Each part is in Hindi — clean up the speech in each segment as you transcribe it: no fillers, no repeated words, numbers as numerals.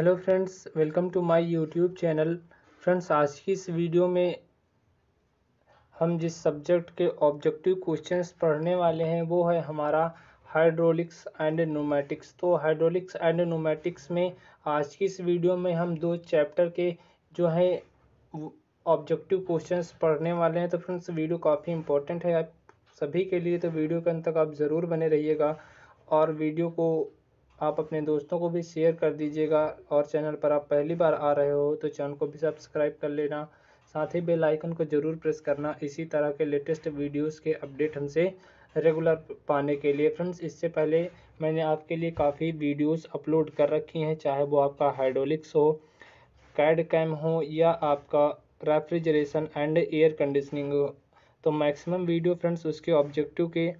Hello friends, welcome to my YouTube channel. Friends, आज की इस वीडियो में हम जिस सब्जेक्ट के ऑब्जेक्टिव क्वेश्चंस पढ़ने वाले हैं वो है हमारा हाइड्रोलिक्स एंड न्यूमेटिक्स। तो हाइड्रोलिक्स एंड न्यूमेटिक्स में आज की इस वीडियो में हम दो चैप्टर के जो है ऑब्जेक्टिव क्वेश्चंस पढ़ने वाले हैं। तो फ्रेंड्स, वीडियो काफ़ी इंपॉर्टेंट है आप सभी के लिए, तो वीडियो के अंत तक आप ज़रूर बने रहिएगा और वीडियो को आप अपने दोस्तों को भी शेयर कर दीजिएगा। और चैनल पर आप पहली बार आ रहे हो तो चैनल को भी सब्सक्राइब कर लेना, साथ ही बेल आइकन को ज़रूर प्रेस करना इसी तरह के लेटेस्ट वीडियोस के अपडेट हमसे रेगुलर पाने के लिए। फ्रेंड्स, इससे पहले मैंने आपके लिए काफ़ी वीडियोस अपलोड कर रखी हैं, चाहे वो आपका हाइड्रोलिक्स हो, कैड कैम हो या आपका रेफ्रिजरेशन एंड एयर कंडीशनिंग हो। तो मैक्सिमम वीडियो फ्रेंड्स उसके ऑब्जेक्टिव के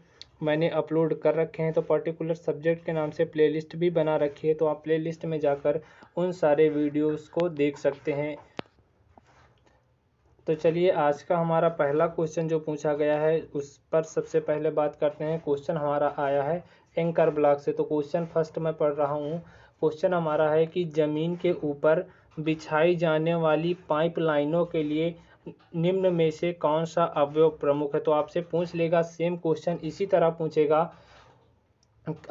मैंने अपलोड कर रखे हैं। तो पर्टिकुलर सब्जेक्ट के नाम से प्लेलिस्ट भी बना रखी है, तो आप प्लेलिस्ट में जाकर उन सारे वीडियोस को देख सकते हैं। तो चलिए, आज का हमारा पहला क्वेश्चन जो पूछा गया है उस पर सबसे पहले बात करते हैं। क्वेश्चन हमारा आया है एंकर ब्लॉक से। तो क्वेश्चन फर्स्ट मैं पढ़ रहा हूँ। क्वेश्चन हमारा है कि ज़मीन के ऊपर बिछाई जाने वाली पाइप लाइनों के लिए निम्न में से कौन सा अवयव प्रमुख है। तो आपसे पूछ लेगा, सेम क्वेश्चन इसी तरह पूछेगा,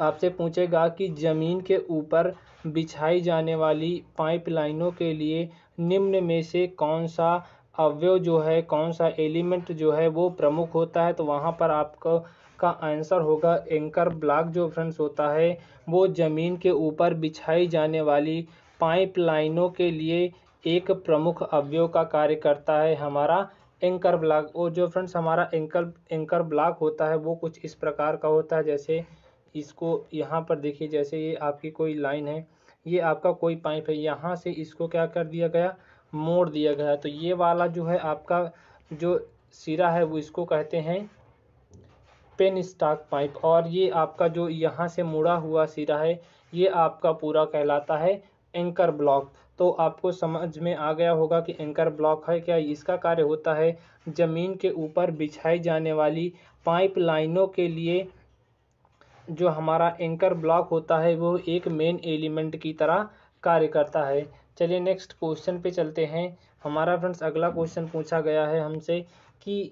आपसे पूछेगा कि ज़मीन के ऊपर बिछाई जाने वाली पाइप लाइनों के लिए निम्न में से कौन सा अवयव जो है, कौन सा एलिमेंट जो है वो प्रमुख होता है। तो वहाँ पर आपका का आंसर होगा एंकर ब्लॉक। जो फ्रेंड्स होता है वो ज़मीन के ऊपर बिछाई जाने वाली पाइप लाइनों के लिए एक प्रमुख अवयव का कार्य करता है हमारा एंकर ब्लॉक। और जो फ्रेंड्स हमारा एंकर ब्लॉक होता है वो कुछ इस प्रकार का होता है। जैसे इसको यहाँ पर देखिए, जैसे ये आपकी कोई लाइन है, ये आपका कोई पाइप है, यहाँ से इसको क्या कर दिया गया, मोड़ दिया गया। तो ये वाला जो है आपका जो सिरा है वो इसको कहते हैं पेन स्टॉक पाइप, और ये आपका जो यहाँ से मुड़ा हुआ सिरा है ये आपका पूरा कहलाता है एंकर ब्लॉक। तो आपको समझ में आ गया होगा कि एंकर ब्लॉक है क्या। इसका कार्य होता है ज़मीन के ऊपर बिछाई जाने वाली पाइप लाइनों के लिए जो हमारा एंकर ब्लॉक होता है वो एक मेन एलिमेंट की तरह कार्य करता है। चलिए नेक्स्ट क्वेश्चन पे चलते हैं। हमारा फ्रेंड्स अगला क्वेश्चन पूछा गया है हमसे कि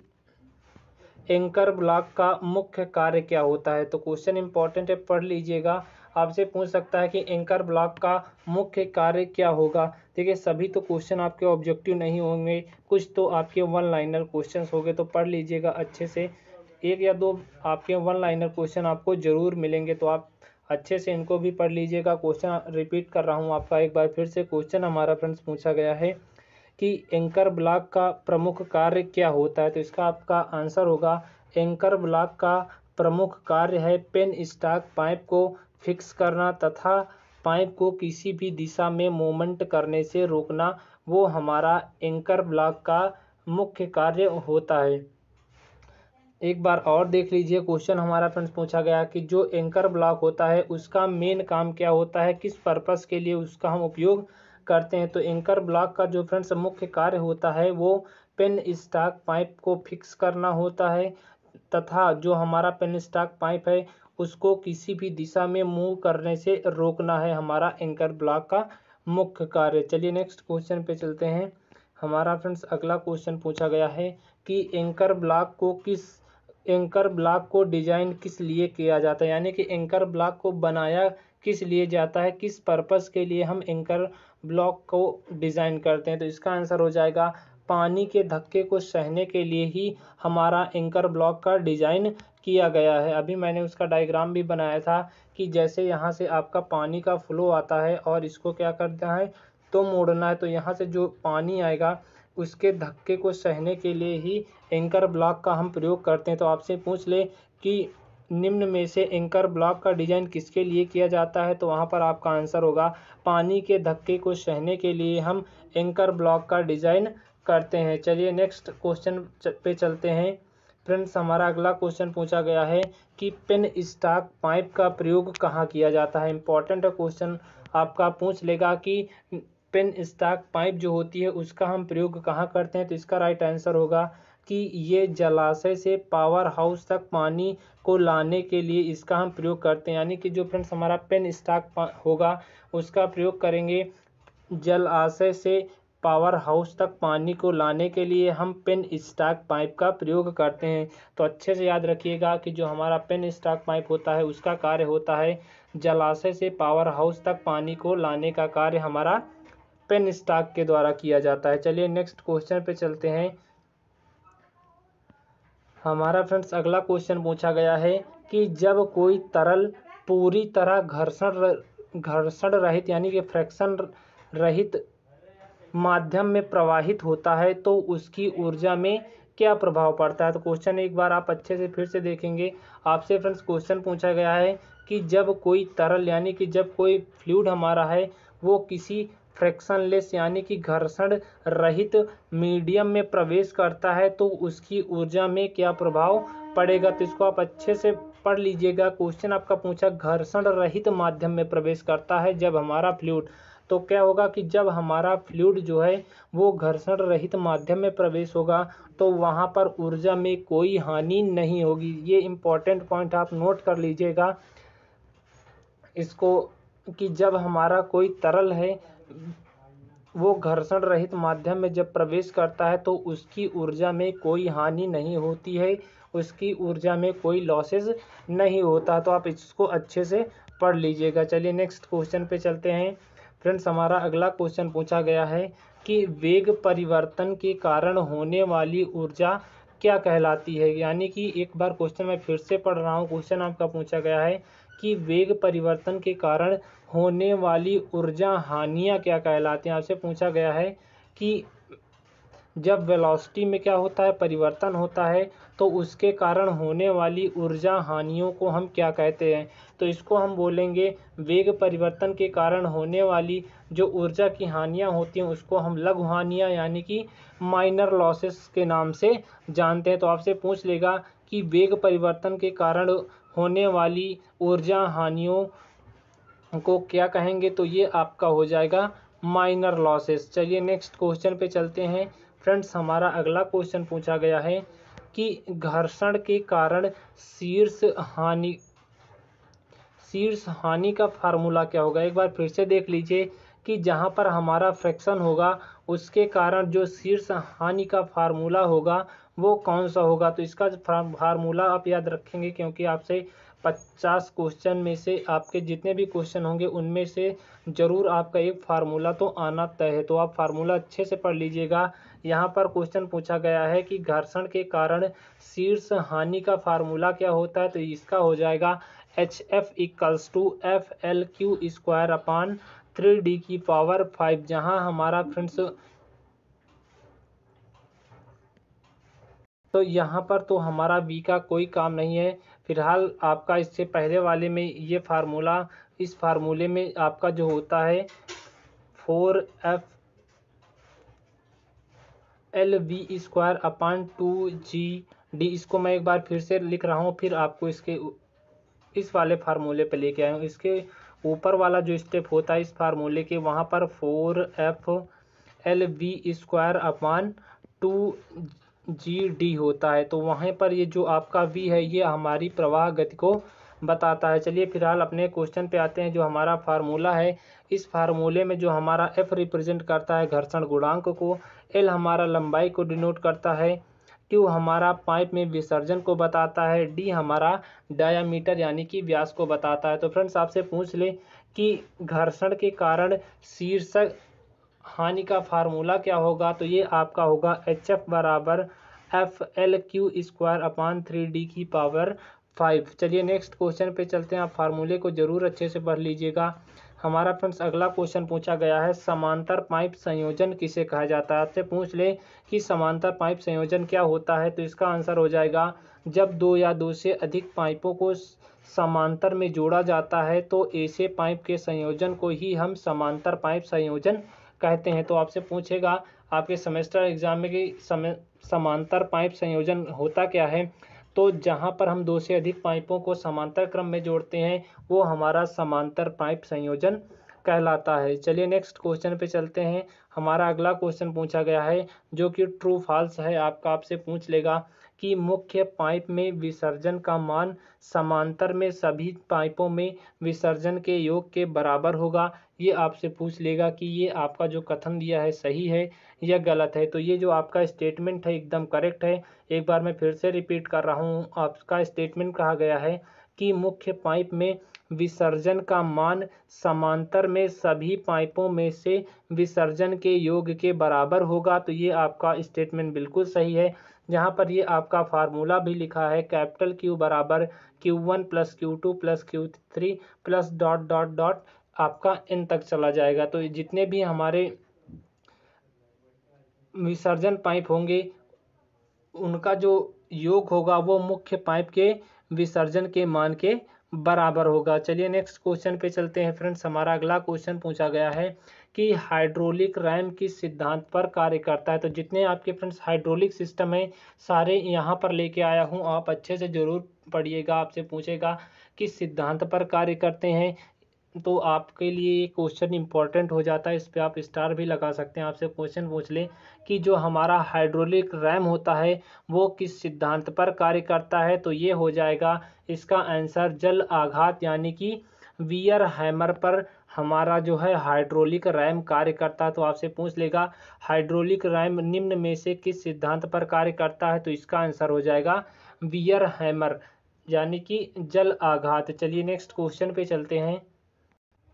एंकर ब्लॉक का मुख्य कार्य क्या होता है। तो क्वेश्चन इंपॉर्टेंट है, पढ़ लीजिएगा। आपसे पूछ सकता है कि एंकर ब्लॉक का मुख्य कार्य क्या होगा। देखिए, सभी तो क्वेश्चन आपके ऑब्जेक्टिव नहीं होंगे, कुछ तो आपके वन लाइनर क्वेश्चन होंगे, तो पढ़ लीजिएगा अच्छे से। एक या दो आपके वन लाइनर क्वेश्चन आपको ज़रूर मिलेंगे, तो आप अच्छे से इनको भी पढ़ लीजिएगा। क्वेश्चन रिपीट कर रहा हूँ आपका एक बार फिर से। क्वेश्चन हमारा फ्रेंड्स पूछा गया है कि एंकर ब्लॉक का प्रमुख कार्य क्या होता है। तो इसका आपका आंसर होगा एंकर ब्लॉक का प्रमुख कार्य है पेन स्टॉक पाइप को फिक्स करना तथा पाइप को किसी भी दिशा में मूवमेंट करने से रोकना। वो हमारा एंकर ब्लॉक का मुख्य कार्य होता है। एक बार और देख लीजिए, क्वेश्चन हमारा फ्रेंड्स पूछा गया कि जो एंकर ब्लॉक होता है उसका मेन काम क्या होता है, किस पर्पस के लिए उसका हम उपयोग करते हैं। तो एंकर ब्लॉक का जो फ्रेंड्स मुख्य कार्य होता है वो पेन स्टॉक पाइप को फिक्स करना होता है तथा जो हमारा पेन स्टॉक पाइप है उसको किसी भी दिशा में मूव करने से रोकना है हमारा एंकर ब्लॉक का मुख्य कार्य। चलिए नेक्स्ट क्वेश्चन पे चलते हैं। हमारा फ्रेंड्स अगला क्वेश्चन पूछा गया है कि एंकर ब्लॉक को डिजाइन किस लिए किया जाता है, यानी कि एंकर ब्लॉक को बनाया किस लिए जाता है, किस पर्पस के लिए हम एंकर ब्लॉक को डिज़ाइन करते हैं। तो इसका आंसर हो जाएगा पानी के धक्के को सहने के लिए ही हमारा एंकर ब्लॉक का डिज़ाइन किया गया है। अभी मैंने उसका डायग्राम भी बनाया था कि जैसे यहाँ से आपका पानी का फ्लो आता है और इसको क्या करना है, तो मोड़ना है। तो यहाँ से जो पानी आएगा उसके धक्के को सहने के लिए ही एंकर ब्लॉक का हम प्रयोग करते हैं। तो आपसे पूछ ले कि निम्न में से एंकर ब्लॉक का डिज़ाइन किसके लिए किया जाता है, तो वहाँ पर आपका आंसर होगा पानी के धक्के को सहने के लिए हम एंकर ब्लॉक का डिज़ाइन करते हैं। चलिए नेक्स्ट क्वेश्चन पे चलते हैं। फ्रेंड्स हमारा अगला क्वेश्चन पूछा गया है कि पेन स्टॉक पाइप का प्रयोग कहाँ किया जाता है। इंपॉर्टेंट क्वेश्चन आपका पूछ लेगा कि पेन स्टॉक पाइप जो होती है उसका हम प्रयोग कहाँ करते हैं। तो इसका राइट आंसर होगा कि ये जलाशय से पावर हाउस तक पानी को लाने के लिए इसका हम प्रयोग करते हैं। यानी कि जो फ्रेंड्स हमारा पेन स्टॉक होगा उसका प्रयोग करेंगे जलाशय से पावर हाउस तक पानी को लाने के लिए हम पेन स्टॉक पाइप का प्रयोग करते हैं। तो अच्छे से याद रखिएगा कि जो हमारा पेन स्टॉक पाइप होता है उसका कार्य होता है जलाशय से पावर हाउस तक पानी को लाने का कार्य हमारा पेन स्टॉक के द्वारा किया जाता है। चलिए नेक्स्ट क्वेश्चन पे चलते हैं। हमारा फ्रेंड्स अगला क्वेश्चन पूछा गया है कि जब कोई तरल पूरी तरह घर्षण रहित यानी कि फ्रिक्शन रहित माध्यम में प्रवाहित होता है तो उसकी ऊर्जा में क्या प्रभाव पड़ता है। तो क्वेश्चन एक बार आप अच्छे से फिर से देखेंगे। आपसे फ्रेंड्स क्वेश्चन पूछा गया है कि जब कोई तरल यानी कि जब कोई फ्लूइड हमारा है वो किसी फ्रिक्शनलेस यानी कि घर्षण रहित मीडियम में प्रवेश करता है तो उसकी ऊर्जा में क्या प्रभाव पड़ेगा। तो इसको आप अच्छे से पढ़ लीजिएगा। क्वेश्चन आपका पूछा घर्षण रहित माध्यम में प्रवेश करता है जब हमारा फ्लूइड, तो क्या होगा कि जब हमारा फ्लूइड जो है वो घर्षण रहित माध्यम में प्रवेश होगा तो वहाँ पर ऊर्जा में कोई हानि नहीं होगी। ये इम्पोर्टेंट पॉइंट आप नोट कर लीजिएगा इसको, कि जब हमारा कोई तरल है वो घर्षण रहित माध्यम में जब प्रवेश करता है तो उसकी ऊर्जा में कोई हानि नहीं होती है, उसकी ऊर्जा में कोई लॉसेस नहीं होता। तो आप इसको अच्छे से पढ़ लीजिएगा। चलिए नेक्स्ट क्वेश्चन पे चलते हैं। फ्रेंड्स हमारा अगला क्वेश्चन पूछा गया है कि वेग परिवर्तन के कारण होने वाली ऊर्जा क्या कहलाती है। यानी कि एक बार क्वेश्चन मैं फिर से पढ़ रहा हूँ। क्वेश्चन आपका पूछा गया है कि वेग परिवर्तन के कारण होने वाली ऊर्जा हानियाँ क्या कहलाती हैं। आपसे पूछा गया है कि जब वेलोसिटी में क्या होता है, परिवर्तन होता है, तो उसके कारण होने वाली ऊर्जा हानियों को हम क्या कहते हैं। तो इसको हम बोलेंगे वेग परिवर्तन के कारण होने वाली जो ऊर्जा की हानियाँ होती हैं उसको हम लघु हानियाँ यानी कि माइनर लॉसेस के नाम से जानते हैं। तो आपसे पूछ लेगा कि वेग परिवर्तन के कारण होने वाली ऊर्जा हानियों को क्या कहेंगे, तो ये आपका हो जाएगा माइनर लॉसेस। चलिए नेक्स्ट क्वेश्चन पे चलते हैं। फ्रेंड्स हमारा अगला क्वेश्चन पूछा गया है कि घर्षण के कारण शीर्ष हानि का फार्मूला क्या होगा। एक बार फिर से देख लीजिए कि जहाँ पर हमारा फ्रिक्शन होगा उसके कारण जो शीर्ष हानि का फार्मूला होगा वो कौन सा होगा। तो इसका फार्मूला आप याद रखेंगे क्योंकि आपसे 50 क्वेश्चन में से आपके जितने भी क्वेश्चन होंगे उनमें से ज़रूर आपका एक फार्मूला तो आना तय है। तो आप फार्मूला अच्छे से पढ़ लीजिएगा। यहाँ पर क्वेश्चन पूछा गया है कि घर्षण के कारण शीर्ष हानि का फार्मूला क्या होता है। तो इसका हो जाएगा HF = FLQ²/3D⁵ जहाँ हमारा फ्रेंड्स तो यहाँ पर तो हमारा v का कोई काम नहीं है फिलहाल। आपका इससे पहले वाले में ये फार्मूला, इस फार्मूले में आपका जो होता है 4FLV²/2GD। इसको मैं एक बार फिर से लिख रहा हूँ, फिर आपको इस वाले फार्मूले पे लेके आया हूँ। इसके ऊपर वाला जो स्टेप होता है इस फार्मूले के, वहाँ पर 4FLV²/2GD होता है। तो वहाँ पर ये जो आपका v है ये हमारी प्रवाह गति को बताता है। चलिए फिलहाल अपने क्वेश्चन पे आते हैं। जो हमारा फार्मूला है इस फार्मूले में जो हमारा F रिप्रेजेंट करता है घर्षण गुणांक को, L हमारा लंबाई को डिनोट करता है, Q हमारा पाइप में विसर्जन को बताता है, D हमारा डायामीटर यानी कि व्यास को बताता है। तो फ्रेंड्स आपसे पूछ ले कि घर्षण के कारण शीर्ष हानि का फार्मूला क्या होगा। तो ये आपका होगा HF = FLQ²/3D⁵। चलिए नेक्स्ट क्वेश्चन पे चलते हैं। आप फार्मूले को जरूर अच्छे से पढ़ लीजिएगा। हमारा फ्रेंड्स अगला क्वेश्चन पूछा गया है समांतर पाइप संयोजन किसे कहा जाता है। आपसे पूछ ले कि समांतर पाइप संयोजन क्या होता है। तो इसका आंसर हो जाएगा जब दो या दो से अधिक पाइपों को समांतर में जोड़ा जाता है तो ऐसे पाइप के संयोजन को ही हम समांतर पाइप संयोजन कहते हैं। तो आपसे पूछेगा आपके सेमेस्टर एग्जाम में कि समांतर पाइप संयोजन होता क्या है। तो जहाँ पर हम दो से अधिक पाइपों को समांतर क्रम में जोड़ते हैं वो हमारा समांतर पाइप संयोजन कहलाता है। चलिए नेक्स्ट क्वेश्चन पे चलते हैं। हमारा अगला क्वेश्चन पूछा गया है जो कि ट्रू फॉल्स है। आपसे पूछ लेगा कि मुख्य पाइप में विसर्जन का मान समांतर में सभी पाइपों में विसर्जन के योग के बराबर होगा। ये आपसे पूछ लेगा कि ये आपका जो कथन दिया है सही है या गलत है। तो ये जो आपका स्टेटमेंट है एकदम करेक्ट है। एक बार मैं फिर से रिपीट कर रहा हूँ, आपका स्टेटमेंट कहा गया है कि मुख्य पाइप में विसर्जन का मान समांतर में सभी पाइपों में से विसर्जन के योग के बराबर होगा। तो ये आपका स्टेटमेंट बिल्कुल सही है। जहाँ पर ये आपका फार्मूला भी लिखा है, कैपिटल Q बराबर Q1 plus Q2 plus Q3 plus dot dot dot आपका N तक चला जाएगा। तो जितने भी हमारे विसर्जन पाइप होंगे उनका जो योग होगा वो मुख्य पाइप के विसर्जन के मान के बराबर होगा। चलिए नेक्स्ट क्वेश्चन पे चलते हैं फ्रेंड्स। हमारा अगला क्वेश्चन पूछा गया है कि हाइड्रोलिक रैम किस सिद्धांत पर कार्य करता है। तो जितने आपके फ्रेंड्स हाइड्रोलिक सिस्टम है सारे यहाँ पर लेके आया हूँ, आप अच्छे से जरूर पढ़िएगा। आपसे पूछेगा किस सिद्धांत पर कार्य करते हैं, तो आपके लिए ये क्वेश्चन इंपॉर्टेंट हो जाता है। इस पे आप स्टार भी लगा सकते हैं। आपसे क्वेश्चन पूछ ले कि जो हमारा हाइड्रोलिक रैम होता है वो किस सिद्धांत पर कार्य करता है, तो ये हो जाएगा इसका आंसर जल आघात यानी कि वियर हैमर पर हमारा जो है हाइड्रोलिक रैम कार्य करता है। तो आपसे पूछ लेगा हाइड्रोलिक रैम निम्न में से किस सिद्धांत पर कार्य करता है, तो इसका आंसर हो जाएगा वियर हैमर यानी कि जल आघात। चलिए नेक्स्ट क्वेश्चन पे चलते हैं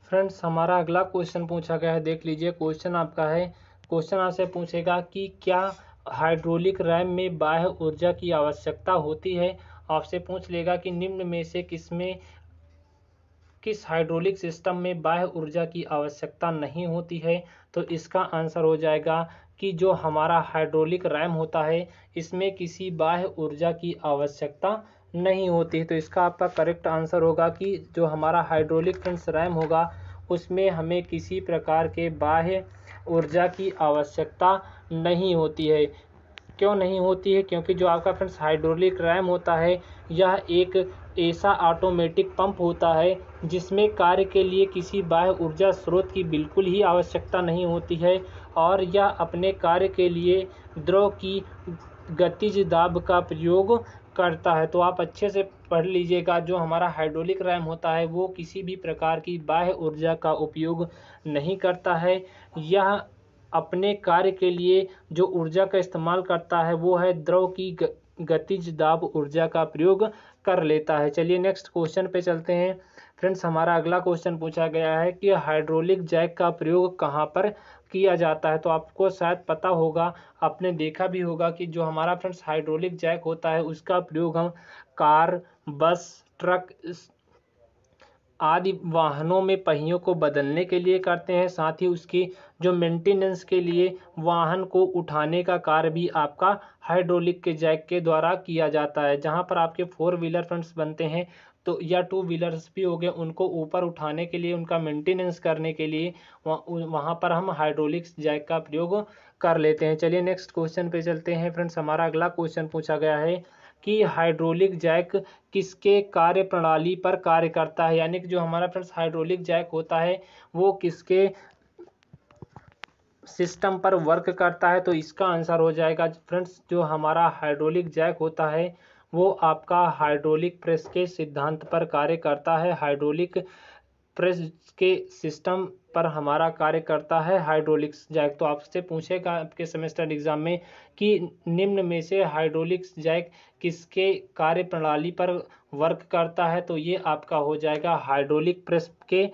फ्रेंड्स। हमारा अगला क्वेश्चन पूछा गया है, देख लीजिए क्वेश्चन आपका है। क्वेश्चन आपसे पूछेगा कि क्या हाइड्रोलिक रैम में बाह्य ऊर्जा की आवश्यकता होती है। आपसे पूछ लेगा कि निम्न में से किस हाइड्रोलिक सिस्टम में बाह्य ऊर्जा की आवश्यकता नहीं होती है, तो इसका आंसर हो जाएगा कि जो हमारा हाइड्रोलिक रैम होता है इसमें किसी बाह्य ऊर्जा की आवश्यकता नहीं होती है। तो इसका आपका करेक्ट आंसर होगा कि जो हमारा हाइड्रोलिक फ्रेंड्स रैम होगा उसमें हमें किसी प्रकार के बाह्य ऊर्जा की आवश्यकता नहीं होती है। क्यों नहीं होती है, क्योंकि जो आपका फ्रेंड्स हाइड्रोलिक रैम होता है यह एक ऐसा ऑटोमेटिक पंप होता है जिसमें कार्य के लिए किसी बाह्य ऊर्जा स्रोत की बिल्कुल ही आवश्यकता नहीं होती है और यह अपने कार्य के लिए द्रव की गतिज दाब का प्रयोग करता है। तो आप अच्छे से पढ़ लीजिएगा, जो हमारा हाइड्रोलिक रैम होता है वो किसी भी प्रकार की बाह्य ऊर्जा का उपयोग नहीं करता है। यह अपने कार्य के लिए जो ऊर्जा का इस्तेमाल करता है वो है द्रव की गतिज दाब ऊर्जा का प्रयोग कर लेता है। चलिए नेक्स्ट क्वेश्चन पे चलते हैं फ्रेंड्स। हमारा अगला क्वेश्चन पूछा गया है कि हाइड्रोलिक जैक का प्रयोग कहाँ पर किया जाता है। तो आपको शायद पता होगा, आपने देखा भी होगा कि जो हमारा फ्रेंड्स हाइड्रोलिक जैक होता है उसका प्रयोग हम कार, बस, ट्रक आदि वाहनों में पहियों को बदलने के लिए करते हैं। साथ ही उसकी जो मेंटेनेंस के लिए वाहन को उठाने का कार्य भी आपका हाइड्रोलिक के जैक के द्वारा किया जाता है। जहां पर आपके 4 व्हीलर फ्रेंड्स बनते हैं तो या 2 व्हीलर्स भी हो गए, उनको ऊपर उठाने के लिए, उनका मेंटेनेंस करने के लिए वहाँ पर हम हाइड्रोलिक जैक का प्रयोग कर लेते हैं। चलिए नेक्स्ट क्वेश्चन पे चलते हैं फ्रेंड्स। हमारा अगला क्वेश्चन पूछा गया है कि हाइड्रोलिक जैक किसके कार्य प्रणाली पर कार्य करता है, यानी कि जो हमारा फ्रेंड्स हाइड्रोलिक जैक होता है वो किसके सिस्टम पर वर्क करता है। तो इसका आंसर हो जाएगा फ्रेंड्स जो हमारा हाइड्रोलिक जैक होता है वो आपका हाइड्रोलिक प्रेस के सिद्धांत पर कार्य करता है। हाइड्रोलिक प्रेस के सिस्टम पर हमारा कार्य करता है हाइड्रोलिक जैक। तो आपसे पूछेगा आपके सेमेस्टर एग्जाम में कि निम्न में से हाइड्रोलिक जैक किसके कार्य प्रणाली पर वर्क करता है, तो ये आपका हो जाएगा हाइड्रोलिक प्रेस के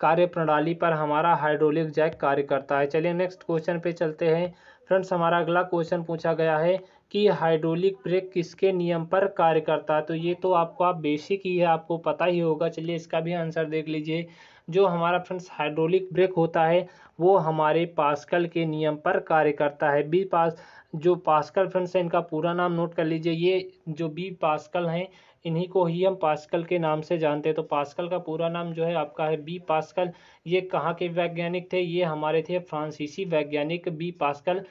कार्य प्रणाली पर हमारा हाइड्रोलिक जैक कार्य करता है। चलिए नेक्स्ट क्वेश्चन पे चलते हैं फ्रेंड्स। हमारा अगला क्वेश्चन पूछा गया है कि हाइड्रोलिक ब्रेक किसके नियम पर कार्य करता है। तो ये तो आपका बेसिक ही है, आपको पता ही होगा। चलिए इसका भी आंसर देख लीजिए। जो हमारा फ्रेंड्स हाइड्रोलिक ब्रेक होता है वो हमारे पास्कल के नियम पर कार्य करता है। जो पास्कल फ्रेंड्स है इनका पूरा नाम नोट कर लीजिए। ये जो बी पास्कल हैं इन्हीं को ही हम पास्कल के नाम से जानते हैं। तो पास्कल का पूरा नाम जो है आपका है बी पास्कल। ये कहाँ के वैज्ञानिक थे, ये हमारे थे फ्रांसीसी वैज्ञानिक बी पास्कल।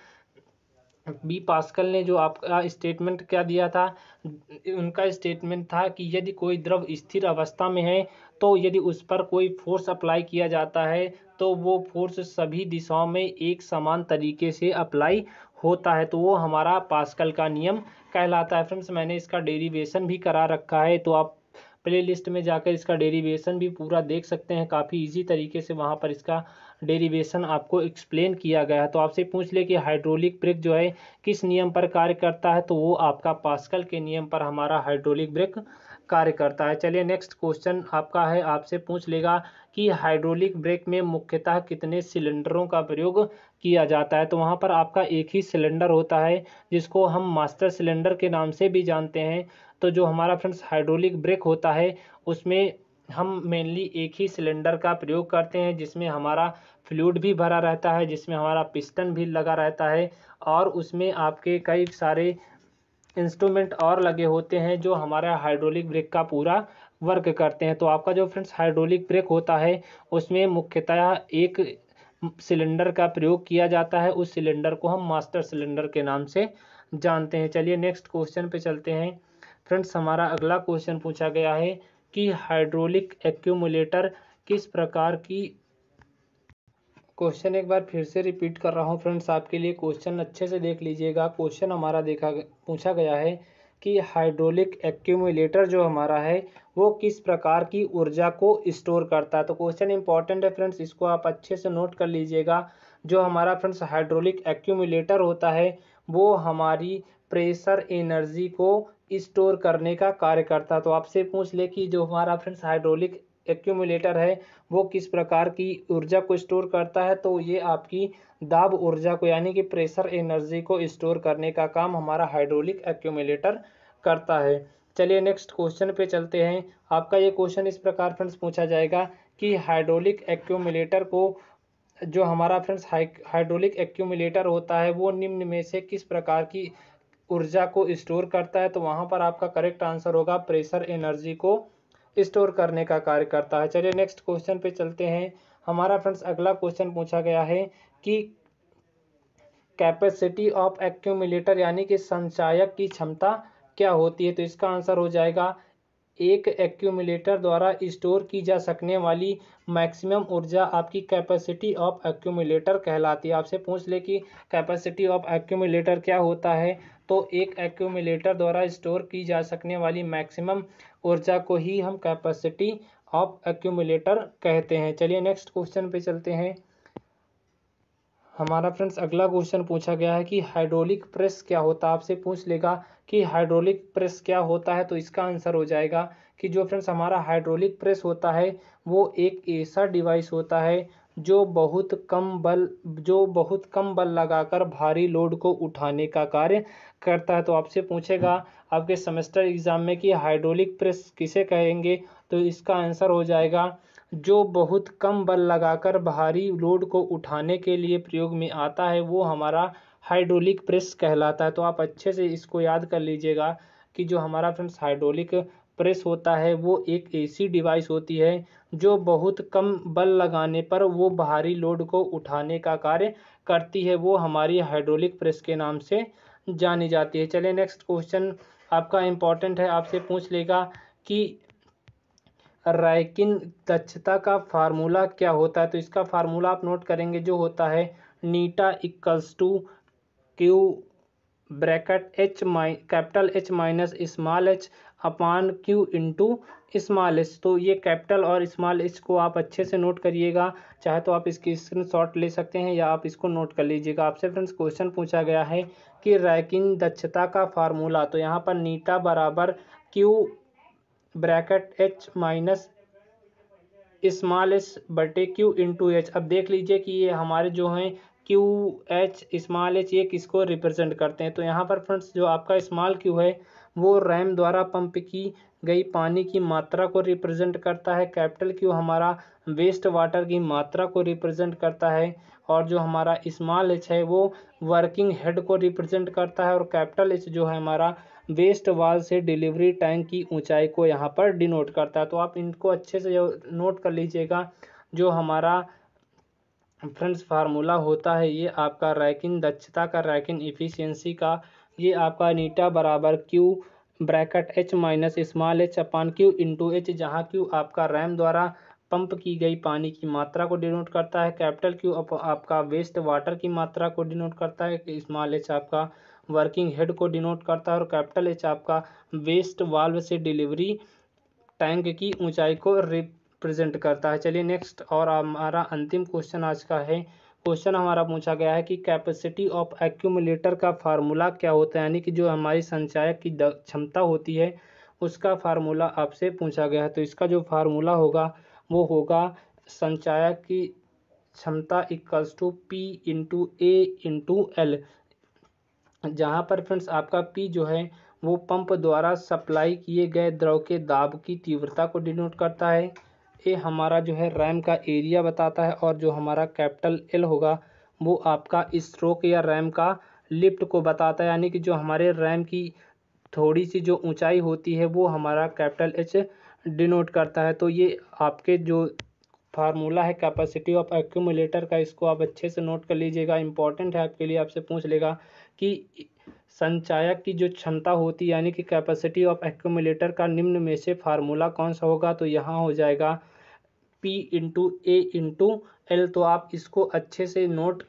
बी पास्कल ने जो आपका स्टेटमेंट क्या दिया था, उनका स्टेटमेंट था कि यदि कोई द्रव स्थिर अवस्था में है तो यदि उस पर कोई फोर्स अप्लाई किया जाता है तो वो फोर्स सभी दिशाओं में एक समान तरीके से अप्लाई होता है, तो वो हमारा पास्कल का नियम कहलाता है। फ्रेंड्स, मैंने इसका डेरिवेशन भी करा रखा है, तो आप प्ले लिस्ट में जाकर इसका डेरिवेशन भी पूरा देख सकते हैं। काफ़ी इजी तरीके से वहाँ पर इसका डेरिवेशन आपको एक्सप्लेन किया गया है। तो आपसे पूछ ले कि हाइड्रोलिक ब्रेक जो है किस नियम पर कार्य करता है, तो वो आपका पास्कल के नियम पर हमारा हाइड्रोलिक ब्रेक कार्य करता है। चलिए नेक्स्ट क्वेश्चन आपका है, आपसे पूछ लेगा कि हाइड्रोलिक ब्रेक में मुख्यतः कितने सिलेंडरों का प्रयोग किया जाता है। तो वहाँ पर आपका एक ही सिलेंडर होता है जिसको हम मास्टर सिलेंडर के नाम से भी जानते हैं। तो जो हमारा फ्रेंड्स हाइड्रोलिक ब्रेक होता है उसमें हम मेनली एक ही सिलेंडर का प्रयोग करते हैं, जिसमें हमारा फ्लूइड भी भरा रहता है, जिसमें हमारा पिस्टन भी लगा रहता है और उसमें आपके कई सारे इंस्ट्रूमेंट और लगे होते हैं जो हमारा हाइड्रोलिक ब्रेक का पूरा वर्क करते हैं। तो आपका जो फ्रेंड्स हाइड्रोलिक ब्रेक होता है उसमें मुख्यतः एक सिलेंडर का प्रयोग किया जाता है, उस सिलेंडर को हम मास्टर सिलेंडर के नाम से जानते हैं। चलिए नेक्स्ट क्वेश्चन पे चलते हैं। फ्रेंड्स, हमारा अगला क्वेश्चन पूछा गया है कि हाइड्रोलिक एक्यूमुलेटर किस प्रकार की, क्वेश्चन एक बार फिर से रिपीट कर रहा हूँ फ्रेंड्स आपके लिए, क्वेश्चन अच्छे से देख लीजिएगा। क्वेश्चन हमारा पूछा गया है कि हाइड्रोलिक एक्यूमुलेटर जो हमारा है वो किस प्रकार की ऊर्जा को स्टोर करता है। तो क्वेश्चन इंपॉर्टेंट है फ्रेंड्स, इसको आप अच्छे से नोट कर लीजिएगा। जो हमारा फ्रेंड्स हाइड्रोलिक एक्यूमुलेटर होता है वो हमारी प्रेशर एनर्जी को स्टोर करने का कार्य करता है। तो आपसे पूछ ले कि जो हमारा फ्रेंड्स हाइड्रोलिक एक्यूमुलेटर है वो किस प्रकार की ऊर्जा को स्टोर करता है, तो ये आपकी दाब ऊर्जा को यानी कि प्रेशर एनर्जी को स्टोर करने का काम हमारा हाइड्रोलिक एक्यूमुलेटर करता है। चलिए नेक्स्ट क्वेश्चन पे चलते हैं। आपका ये क्वेश्चन इस प्रकार फ्रेंड्स पूछा जाएगा कि हाइड्रोलिक एक्यूमुलेटर को, जो हमारा फ्रेंड्स हाइड्रोलिक एक्यूमुलेटर होता है वो निम्न में से किस प्रकार की ऊर्जा को स्टोर करता है। तो वहाँ पर आपका करेक्ट आंसर होगा प्रेशर एनर्जी को स्टोर करने का कार्य करता है। चलिए नेक्स्ट क्वेश्चन पे चलते हैं। हमारा फ्रेंड्स अगला क्वेश्चन पूछा गया है कि कैपेसिटी ऑफ एक्यूमुलेटर यानी कि संचायक की क्षमता क्या होती है। तो इसका आंसर हो जाएगा एक एक्यूमुलेटर द्वारा स्टोर की जा सकने वाली मैक्सिमम ऊर्जा आपकी कैपेसिटी ऑफ एक्यूमुलेटर कहलाती है। आपसे पूछ ले कि कैपेसिटी ऑफ एक्यूमुलेटर क्या होता है, तो एक एक्यूमुलेटर द्वारा स्टोर की जा सकने वाली मैक्सिमम ऊर्जा को ही हम कैपेसिटी ऑफ एक्यूमुलेटर कहते हैं। चलिए नेक्स्ट क्वेश्चन पे चलते हैं। हमारा फ्रेंड्स अगला क्वेश्चन पूछा गया है कि हाइड्रोलिक प्रेस क्या होता है। आपसे पूछ लेगा कि हाइड्रोलिक प्रेस क्या होता है, तो इसका आंसर हो जाएगा कि जो फ्रेंड्स हमारा हाइड्रोलिक प्रेस होता है वो एक ऐसा डिवाइस होता है जो बहुत कम बल लगाकर भारी लोड को उठाने का कार्य करता है। तो आपसे पूछेगा आपके सेमेस्टर एग्जाम में कि हाइड्रोलिक प्रेस किसे कहेंगे, तो इसका आंसर हो जाएगा जो बहुत कम बल लगाकर भारी लोड को उठाने के लिए प्रयोग में आता है वो हमारा हाइड्रोलिक प्रेस कहलाता है। तो आप अच्छे से इसको याद कर लीजिएगा कि जो हमारा फ्रेंड्स हाइड्रोलिक प्रेस होता है वो एक ऐसी डिवाइस होती है जो बहुत कम बल लगाने पर वो भारी लोड को उठाने का कार्य करती है, वो हमारी हाइड्रोलिक प्रेस के नाम से जानी जाती है। चलिए नेक्स्ट क्वेश्चन आपका इम्पोर्टेंट है, आपसे पूछ लेगा कि रैकिन दक्षता का फार्मूला क्या होता है। तो इसका फार्मूला आप नोट करेंगे, जो होता है eta equals to Q bracket capital H minus small H upon Q into small H. तो ये कैपिटल और स्मॉल एच को आप अच्छे से नोट करिएगा, चाहे तो आप इसकी स्क्रीनशॉट ले सकते हैं या आप इसको नोट कर लीजिएगा। आपसे फ्रेंड्स क्वेश्चन पूछा गया है कि रैकिन दक्षता का फार्मूला, तो यहाँ पर नीटा बराबर Q bracket H minus small H बटे क्यू इंटू एच। अब देख लीजिए कि ये हमारे जो हैं क्यू एच स्मॉल एच ये किसको रिप्रेजेंट करते हैं। तो यहाँ पर फ्रेंड्स जो आपका स्मॉल क्यू है वो रैम द्वारा पंप की गई पानी की मात्रा को रिप्रेजेंट करता है, कैपिटल क्यू हमारा वेस्ट वाटर की मात्रा को रिप्रेजेंट करता है, और जो हमारा स्मॉल एच है वो वर्किंग हेड को रिप्रेजेंट करता है, और कैपिटल एच जो है हमारा वेस्ट वाल से डिलीवरी टैंक की ऊंचाई को यहाँ पर डिनोट करता है। तो आप इनको अच्छे से नोट कर लीजिएगा। जो हमारा फ्रेंड्स फार्मूला होता है ये आपका रैकिंग दक्षता का, रैकिंग इफ़िशियंसी का। ये आपका नीटा बराबर Q bracket H minus small H upon Q into H, जहाँ क्यू आपका रैम द्वारा पंप की गई पानी की मात्रा को डिनोट करता है, कैपिटल क्यू आपका वेस्ट वाटर की मात्रा को डिनोट करता है, स्मॉल एच आपका वर्किंग हेड को डिनोट करता है और कैपिटल एच आपका वेस्ट वाल्व से डिलीवरी टैंक की ऊंचाई को रिप्रेजेंट करता है। चलिए नेक्स्ट, और हमारा अंतिम क्वेश्चन आज का है। क्वेश्चन हमारा पूछा गया है कि कैपेसिटी ऑफ एक्यूमुलेटर का फार्मूला क्या होता है, यानी कि जो हमारी संचायक की क्षमता होती है उसका फार्मूला आपसे पूछा गया है। तो इसका जो फार्मूला होगा वो होगा संचायक की क्षमता equals to P into A into L, जहाँ पर फ्रेंड्स आपका पी जो है वो पंप द्वारा सप्लाई किए गए द्रव के दाब की तीव्रता को डिनोट करता है, ये हमारा जो है रैम का एरिया बताता है, और जो हमारा कैपिटल एल होगा वो आपका स्ट्रोक या रैम का लिफ्ट को बताता है, यानी कि जो हमारे रैम की थोड़ी सी जो ऊंचाई होती है वो हमारा कैपिटल एच डिनोट करता है। तो ये आपके जो फार्मूला है कैपेसिटी ऑफ एक्यूमुलेटर का, इसको आप अच्छे से नोट कर लीजिएगा, इंपॉर्टेंट है आपके लिए। आपसे पूछ लेगा कि संचायक की जो क्षमता होती है यानी कि कैपेसिटी ऑफ एक्यूमुलेटर का निम्न में से फार्मूला कौन सा होगा, तो यहाँ हो जाएगा P into A into L. तो आप इसको अच्छे से नोट,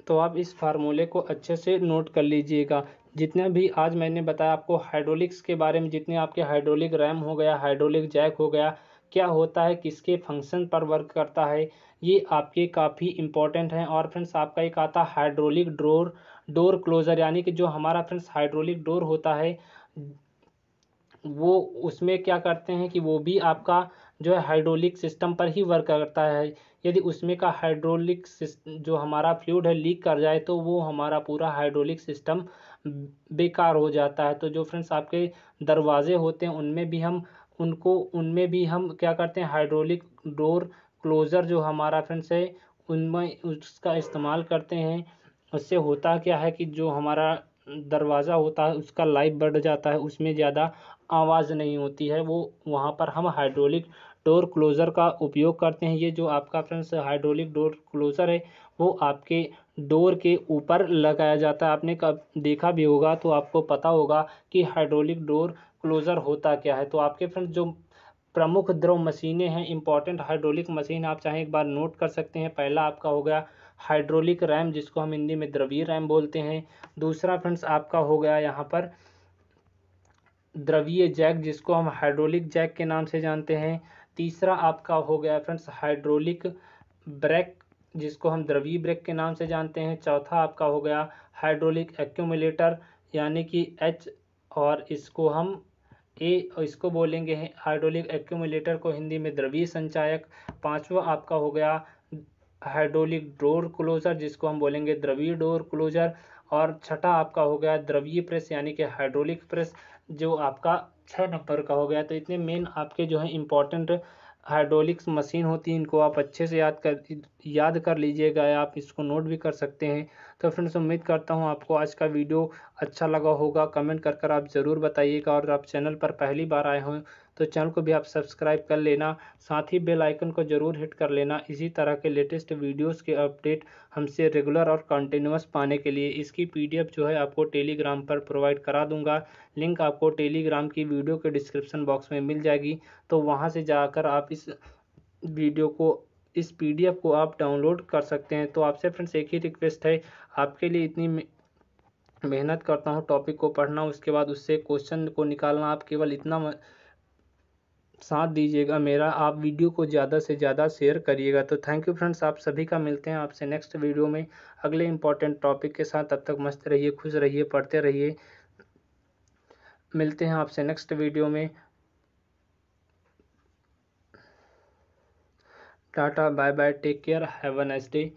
तो आप इस फार्मूले को अच्छे से नोट कर लीजिएगा। जितने भी आज मैंने बताया आपको हाइड्रोलिक्स के बारे में, जितने आपके हाइड्रोलिक रैम हो गया, हाइड्रोलिक जैक हो गया, क्या होता है, किसके फंक्शन पर वर्क करता है, ये आपके काफ़ी इंपॉर्टेंट हैं। और फ्रेंड्स आपका एक आता है हाइड्रोलिक डोर क्लोज़र, यानी कि जो हमारा फ्रेंड्स हाइड्रोलिक डोर होता है वो उसमें क्या करते हैं कि वो भी आपका जो है हाइड्रोलिक सिस्टम पर ही वर्क करता है। यदि उसमें का हाइड्रोलिक जो हमारा फ्लूइड है लीक कर जाए तो वो हमारा पूरा हाइड्रोलिक सिस्टम बेकार हो जाता है। तो जो फ्रेंड्स आपके दरवाजे होते हैं उनमें भी हम क्या करते हैं, हाइड्रोलिक डोर क्लोज़र जो हमारा फ्रेंड्स है उनमें उसका इस्तेमाल करते हैं। उससे होता क्या है कि जो हमारा दरवाज़ा होता है उसका लाइफ बढ़ जाता है, उसमें ज़्यादा आवाज़ नहीं होती है, वो वहाँ पर हम हाइड्रोलिक डोर क्लोज़र का उपयोग करते हैं। ये जो आपका फ्रेंड्स हाइड्रोलिक डोर क्लोज़र है वो आपके डोर के ऊपर लगाया जाता है। आपने कब देखा भी होगा तो आपको पता होगा कि हाइड्रोलिक डोर क्लोज़र होता क्या है। तो आपके फ्रेंड्स जो प्रमुख द्रव मशीनें हैं, इंपॉर्टेंट हाइड्रोलिक मशीन आप चाहें एक बार नोट कर सकते हैं। पहला आपका हो गया हाइड्रोलिक रैम, जिसको हम हिंदी में द्रवीय रैम बोलते हैं। दूसरा फ्रेंड्स आपका हो गया यहाँ पर द्रवीय जैक, जिसको हम हाइड्रोलिक जैक के नाम से जानते हैं। तीसरा आपका हो गया फ्रेंड्स हाइड्रोलिक ब्रेक, जिसको हम द्रवीय ब्रेक के नाम से जानते हैं। चौथा आपका हो गया हाइड्रोलिक एक्यूमुलेटर यानी कि एच, और इसको हम इसको बोलेंगे हाइड्रोलिक एक्यूमुलेटर को हिंदी में द्रवीय संचायक। पांचवा आपका हो गया हाइड्रोलिक डोर क्लोज़र, जिसको हम बोलेंगे द्रवीय डोर क्लोज़र। और छठा आपका हो गया द्रवीय प्रेस यानी कि हाइड्रोलिक प्रेस, जो आपका 6 नंबर का हो गया। तो इतने मेन आपके जो है इंपॉर्टेंट हाइड्रोलिक्स मशीन होती है, इनको आप अच्छे से याद कर लीजिएगा, या आप इसको नोट भी कर सकते हैं। तो फ्रेंड्स उम्मीद करता हूँ आपको आज का वीडियो अच्छा लगा होगा। कमेंट कर आप ज़रूर बताइएगा, और आप चैनल पर पहली बार आए हों तो चैनल को भी आप सब्सक्राइब कर लेना, साथ ही बेल आइकन को ज़रूर हिट कर लेना इसी तरह के लेटेस्ट वीडियोस के अपडेट हमसे रेगुलर और कंटिन्यूअस पाने के लिए। इसकी पीडीएफ जो है आपको टेलीग्राम पर प्रोवाइड करा दूंगा, लिंक आपको टेलीग्राम की वीडियो के डिस्क्रिप्शन बॉक्स में मिल जाएगी। तो वहां से जाकर आप इस पीडीएफ को आप डाउनलोड कर सकते हैं। तो आपसे फ्रेंड्स एक ही रिक्वेस्ट है, आपके लिए इतनी मेहनत करता हूँ टॉपिक को पढ़ना, उसके बाद उससे क्वेश्चन को निकालना, आप केवल इतना साथ दीजिएगा मेरा, आप वीडियो को ज़्यादा से ज़्यादा शेयर करिएगा। तो थैंक यू फ्रेंड्स, आप सभी का मिलते हैं आपसे नेक्स्ट वीडियो में अगले इंपॉर्टेंट टॉपिक के साथ। तब तक मस्त रहिए, खुश रहिए, पढ़ते रहिए। मिलते हैं आपसे नेक्स्ट वीडियो में। Tata bye bye, take care, have a nice day.